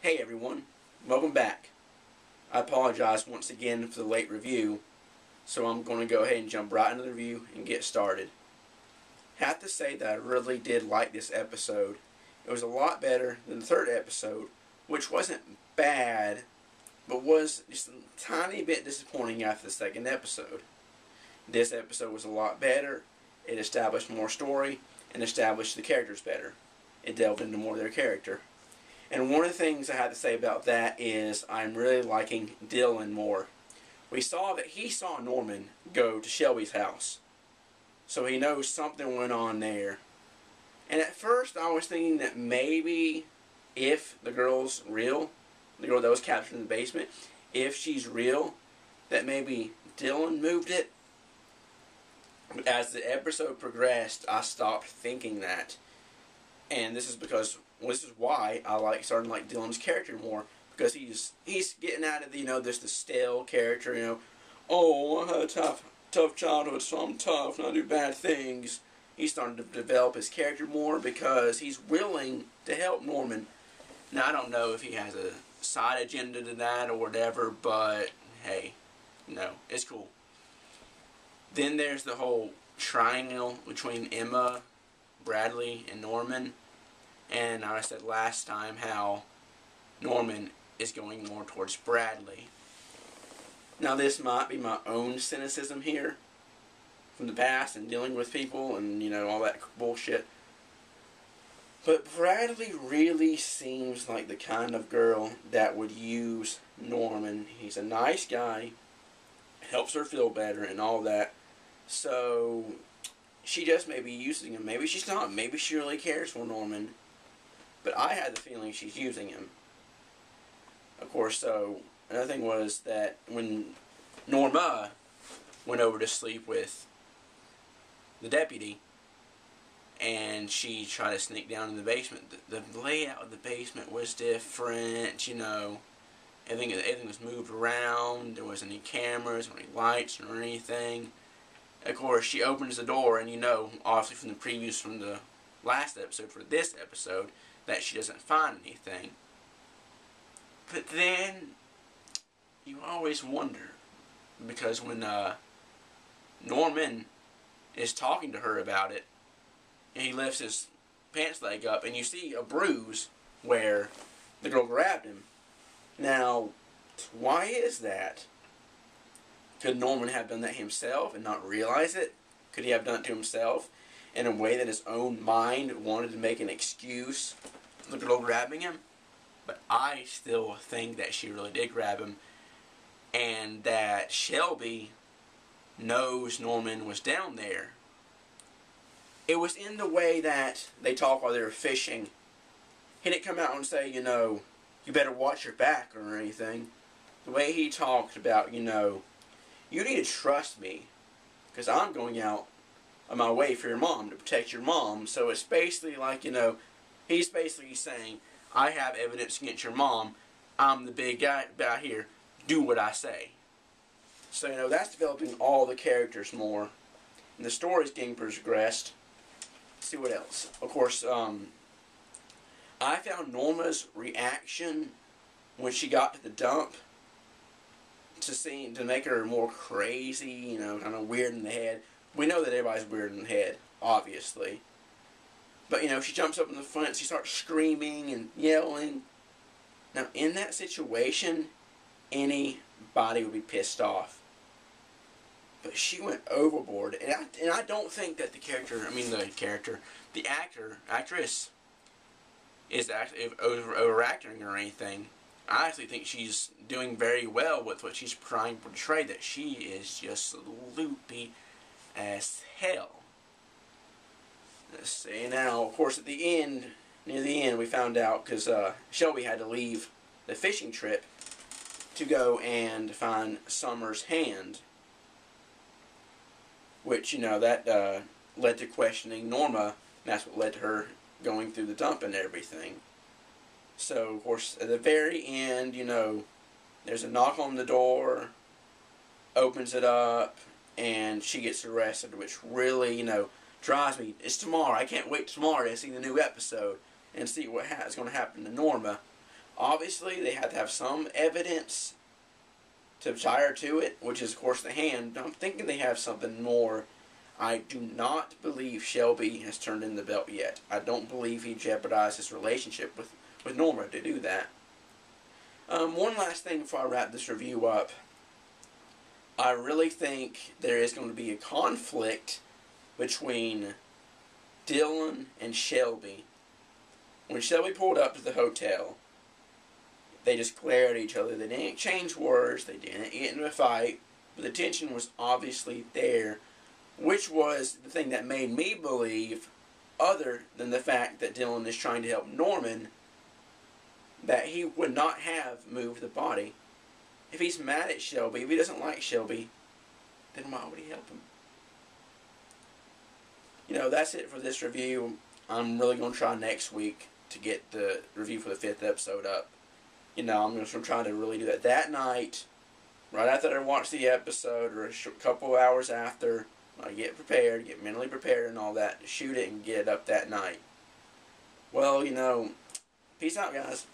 Hey everyone, welcome back. I apologize once again for the late review, so I'm going to go ahead and jump right into the review and get started. Have to say that I really did like this episode. It was a lot better than the third episode, which wasn't bad, but was just a tiny bit disappointing after the second episode. This episode was a lot better. It established more story and established the characters better. It delved into more of their character. And one of the things I have to say about that is I'm really liking Dylan more. We saw that he saw Norman go to Shelby's house, so he knows something went on there. And at first I was thinking that maybe if the girl's real, the girl that was captured in the basement, if she's real, that maybe Dylan moved it. But as the episode progressed, I stopped thinking that. And this is because, well, this is why I starting to like Dylan's character more, because he's getting out of the, the stale character, oh, I had a tough childhood, so I'm tough and I do bad things. He's starting to develop his character more because he's willing to help Norman. Now I don't know if he has a side agenda to that or whatever, but hey, it's cool. Then there's the whole triangle between Emma, Bradley, and Norman. And I said last time how Norman is going more towards Bradley. Now this might be my own cynicism here from the past and dealing with people and all that bullshit. But Bradley really seems like the kind of girl that would use Norman. He's a nice guy, helps her feel better and all that. So she just may be using him. Maybe she's not. Maybe she really cares for Norman. But I had the feeling she's using him. Of course, so another thing was that when Norma went over to sleep with the deputy and she tried to sneak down in the basement, the layout of the basement was different, Everything was moved around. There wasn't any cameras or any lights or anything. Of course, she opens the door and obviously from the previews from the last episode for this episode, that she doesn't find anything. But then you always wonder, because when Norman is talking to her about it, and he lifts his pants leg up and you see a bruise where the girl grabbed him. Now, why is that? Could Norman have done that himself and not realize it? Could he have done it to himself in a way that his own mind wanted to make an excuse for the girl grabbing him? But I still think that she really did grab him, and that Shelby knows Norman was down there. It was in the way that they talk while they were fishing. He didn't come out and say, you better watch your back or anything. The way he talked about, you need to trust me, because I'm going out on my way for your mom, to protect your mom. So it's basically like, he's basically saying, I have evidence against your mom. I'm the big guy out here. Do what I say. So, that's developing all the characters more. And the story's getting progressed. Let's see what else. Of course, I found Norma's reaction when she got to the dump to make her more crazy, kind of weird in the head. We know that everybody's weird in the head, obviously. But, she jumps up in the front, she starts screaming and yelling. Now, in that situation, anybody would be pissed off. But she went overboard. And I don't think that the actress is actually overacting or anything. I actually think she's doing very well with what she's trying to portray, that she is just loopy as hell. Let's see, now, of course, at the end, near the end, we found out, because Shelby had to leave the fishing trip to go and find Summer's hand, which, that led to questioning Norma, and that's what led to her going through the dump and everything. So, of course, at the very end, there's a knock on the door, opens it up, and she gets arrested, which really, drives me. It's tomorrow. I can't wait tomorrow to see the new episode and see what is going to happen to Norma. Obviously, they had to have some evidence to tie her to it, which is, of course, the hand. I'm thinking they have something more. I do not believe Shelby has turned in the belt yet. I don't believe he jeopardized his relationship with Norma to do that. One last thing before I wrap this review up. I really think there is going to be a conflict between Dylan and Shelby. When Shelby pulled up to the hotel, they just glared at each other. They didn't exchange words. They didn't get into a fight. But the tension was obviously there, which was the thing that made me believe, other than the fact that Dylan is trying to help Norman, that he would not have moved the body. If he's mad at Shelby, if he doesn't like Shelby, then why would he help him? You know, that's it for this review. I'm really going to try next week to get the review for the 5th episode up. You know, I'm going to try to really do that night, right after I watch the episode, or a couple hours after. I get prepared, get mentally prepared and all that, to shoot it and get it up that night. Well, you know, peace out, guys.